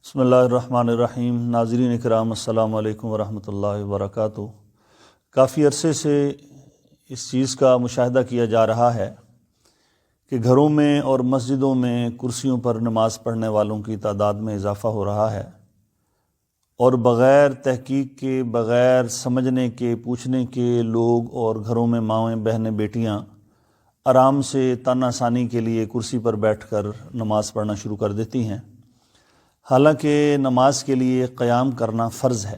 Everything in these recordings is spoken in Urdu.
بسم اللہ الرحمن الرحیم۔ ناظرین اکرام، السلام علیکم ورحمۃ اللہ وبرکاتہ۔ کافی عرصے سے اس چیز کا مشاہدہ کیا جا رہا ہے کہ گھروں میں اور مسجدوں میں کرسیوں پر نماز پڑھنے والوں کی تعداد میں اضافہ ہو رہا ہے، اور بغیر تحقیق کے، بغیر سمجھنے کے، پوچھنے کے لوگ اور گھروں میں مائیں بہنیں بیٹیاں آرام سے تن آسانی کے لیے کرسی پر بیٹھ کر نماز پڑھنا شروع کر دیتی ہیں، حالانکہ نماز کے لیے قیام کرنا فرض ہے۔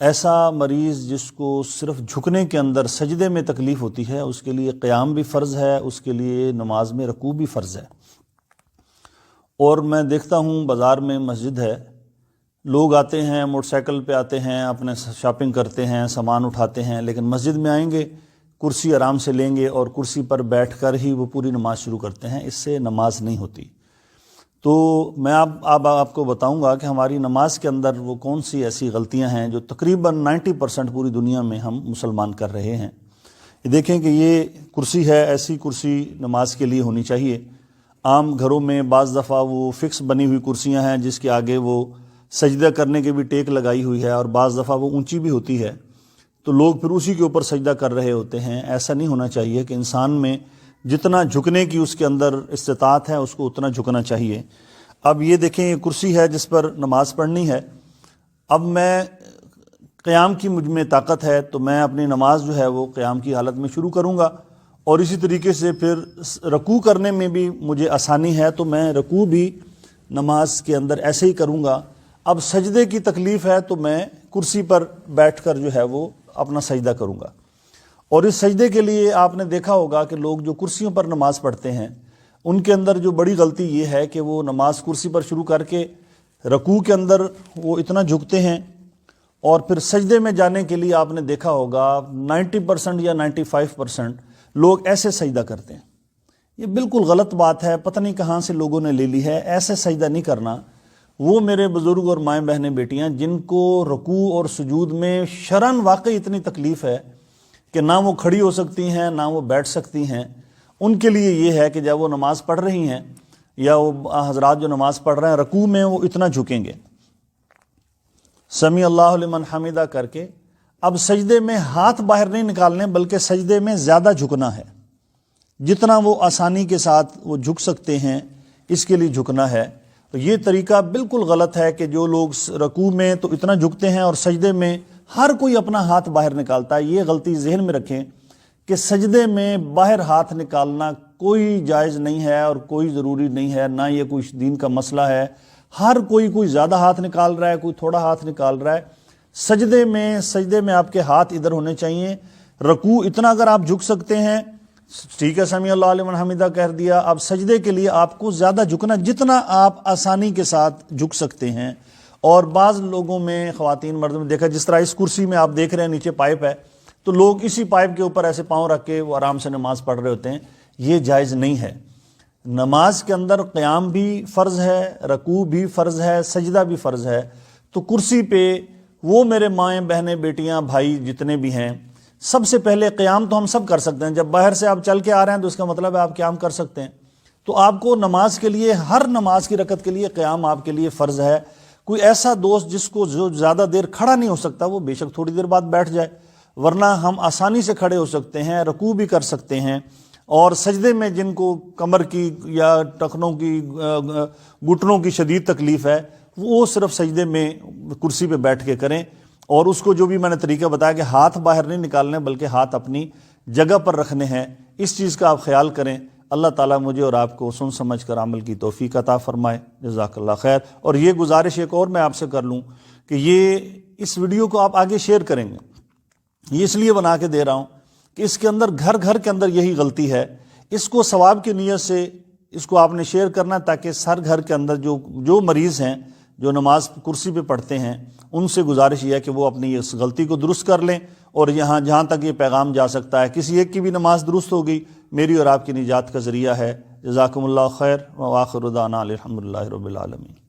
ایسا مریض جس کو صرف جھکنے کے اندر سجدے میں تکلیف ہوتی ہے، اس کے لیے قیام بھی فرض ہے، اس کے لیے نماز میں رکوع بھی فرض ہے۔ اور میں دیکھتا ہوں بازار میں مسجد ہے، لوگ آتے ہیں، موٹر سائیکل پہ آتے ہیں، اپنے شاپنگ کرتے ہیں، سامان اٹھاتے ہیں، لیکن مسجد میں آئیں گے، کرسی آرام سے لیں گے اور کرسی پر بیٹھ کر ہی وہ پوری نماز شروع کرتے ہیں۔ اس سے نماز نہیں ہوتی۔ تو میں اب آپ کو بتاؤں گا کہ ہماری نماز کے اندر وہ کون سی ایسی غلطیاں ہیں جو تقریباً 90% پوری دنیا میں ہم مسلمان کر رہے ہیں۔ یہ دیکھیں کہ یہ کرسی ہے، ایسی کرسی نماز کے لیے ہونی چاہیے۔ عام گھروں میں بعض دفعہ وہ فکس بنی ہوئی کرسیاں ہیں جس کے آگے وہ سجدہ کرنے کے بھی ٹیک لگائی ہوئی ہے، اور بعض دفعہ وہ اونچی بھی ہوتی ہے، تو لوگ پھر اسی کے اوپر سجدہ کر رہے ہوتے ہیں۔ ایسا نہیں ہونا چاہیے کہ انسان میں جتنا جھکنے کی اس کے اندر استطاعت ہے اس کو اتنا جھکنا چاہیے۔ اب یہ دیکھیں، یہ کرسی ہے جس پر نماز پڑھنی ہے۔ اب میں قیام کی مجھ میں طاقت ہے تو میں اپنی نماز جو ہے وہ قیام کی حالت میں شروع کروں گا، اور اسی طریقے سے پھر رکوع کرنے میں بھی مجھے آسانی ہے تو میں رکوع بھی نماز کے اندر ایسے ہی کروں گا۔ اب سجدے کی تکلیف ہے تو میں کرسی پر بیٹھ کر جو ہے وہ اپنا سجدہ کروں گا۔ اور اس سجدے کے لیے آپ نے دیکھا ہوگا کہ لوگ جو کرسیوں پر نماز پڑھتے ہیں ان کے اندر جو بڑی غلطی یہ ہے کہ وہ نماز کرسی پر شروع کر کے رکوع کے اندر وہ اتنا جھکتے ہیں، اور پھر سجدے میں جانے کے لیے آپ نے دیکھا ہوگا 90% یا 95% لوگ ایسے سجدہ کرتے ہیں۔ یہ بالکل غلط بات ہے، پتہ نہیں کہاں سے لوگوں نے لے لی ہے۔ ایسے سجدہ نہیں کرنا۔ وہ میرے بزرگ اور مائیں بہنیں بیٹیاں جن کو رکوع اور سجود میں شرعاً واقعی اتنی تکلیف ہے کہ نہ وہ کھڑی ہو سکتی ہیں نہ وہ بیٹھ سکتی ہیں، ان کے لیے یہ ہے کہ جب وہ نماز پڑھ رہی ہیں یا وہ حضرات جو نماز پڑھ رہے ہیں رکوع میں وہ اتنا جھکیں گے، سمیع اللہ لمن حمیدہ کر کے۔ اب سجدے میں ہاتھ باہر نہیں نکالنے بلکہ سجدے میں زیادہ جھکنا ہے، جتنا وہ آسانی کے ساتھ وہ جھک سکتے ہیں اس کے لیے جھکنا ہے۔ تو یہ طریقہ بالکل غلط ہے کہ جو لوگ رکوع میں تو اتنا جھکتے ہیں اور سجدے میں ہر کوئی اپنا ہاتھ باہر نکالتا ہے۔ یہ غلطی ذہن میں رکھیں کہ سجدے میں باہر ہاتھ نکالنا کوئی جائز نہیں ہے اور کوئی ضروری نہیں ہے، نہ یہ کوئی دین کا مسئلہ ہے۔ ہر کوئی زیادہ ہاتھ نکال رہا ہے، کوئی تھوڑا ہاتھ نکال رہا ہے۔ سجدے میں آپ کے ہاتھ ادھر ہونے چاہیے۔ رکوع اتنا اگر آپ جھک سکتے ہیں ٹھیک ہے، سمیع اللہ لمن حمیدہ کہہ دیا۔ اب سجدے کے لیے آپ کو زیادہ جھکنا جتنا آپ آسانی کے ساتھ جھک سکتے ہیں۔ اور بعض لوگوں میں، خواتین مردوں میں دیکھا، جس طرح اس کرسی میں آپ دیکھ رہے ہیں نیچے پائپ ہے تو لوگ اسی پائپ کے اوپر ایسے پاؤں رکھ کے وہ آرام سے نماز پڑھ رہے ہوتے ہیں۔ یہ جائز نہیں ہے۔ نماز کے اندر قیام بھی فرض ہے، رکوع بھی فرض ہے، سجدہ بھی فرض ہے۔ تو کرسی پہ وہ میرے مائیں بہنیں بیٹیاں بھائی جتنے بھی ہیں، سب سے پہلے قیام تو ہم سب کر سکتے ہیں۔ جب باہر سے آپ چل کے آ رہے ہیں تو اس کا مطلب ہے آپ قیام کر سکتے ہیں۔ تو آپ کو نماز کے لیے، ہر نماز کی رکعت کے لیے قیام آپ کے لیے فرض ہے۔ کوئی ایسا دوست جس کو جو زیادہ دیر کھڑا نہیں ہو سکتا وہ بے شک تھوڑی دیر بعد بیٹھ جائے، ورنہ ہم آسانی سے کھڑے ہو سکتے ہیں، رکوع بھی کر سکتے ہیں۔ اور سجدے میں جن کو کمر کی یا ٹخنوں کی، گھٹنوں کی شدید تکلیف ہے وہ صرف سجدے میں کرسی پہ بیٹھ کے کریں۔ اور اس کو جو بھی میں نے طریقہ بتایا کہ ہاتھ باہر نہیں نکالنے بلکہ ہاتھ اپنی جگہ پر رکھنے ہیں، اس چیز کا آپ خیال کریں۔ اللہ تعالیٰ مجھے اور آپ کو سن سمجھ کر عمل کی توفیق عطا فرمائے۔ جزاک اللہ خیر۔ اور یہ گزارش ایک اور میں آپ سے کر لوں کہ یہ اس ویڈیو کو آپ آگے شیئر کریں گے۔ یہ اس لیے بنا کے دے رہا ہوں کہ اس کے اندر گھر گھر کے اندر یہی غلطی ہے۔ اس کو ثواب کی نیت سے اس کو آپ نے شیئر کرنا تاکہ ہر گھر کے اندر جو مریض ہیں، جو نماز کرسی پہ پڑھتے ہیں، ان سے گزارش یہ ہے کہ وہ اپنی اس غلطی کو درست کر لیں۔ اور جہاں تک یہ پیغام جا سکتا ہے، کسی ایک کی بھی نماز درست ہوگی میری اور آپ کی نجات کا ذریعہ ہے۔ جزاکم اللہ خیر، وآخر دعوانا الحمد للہ رب العالمین۔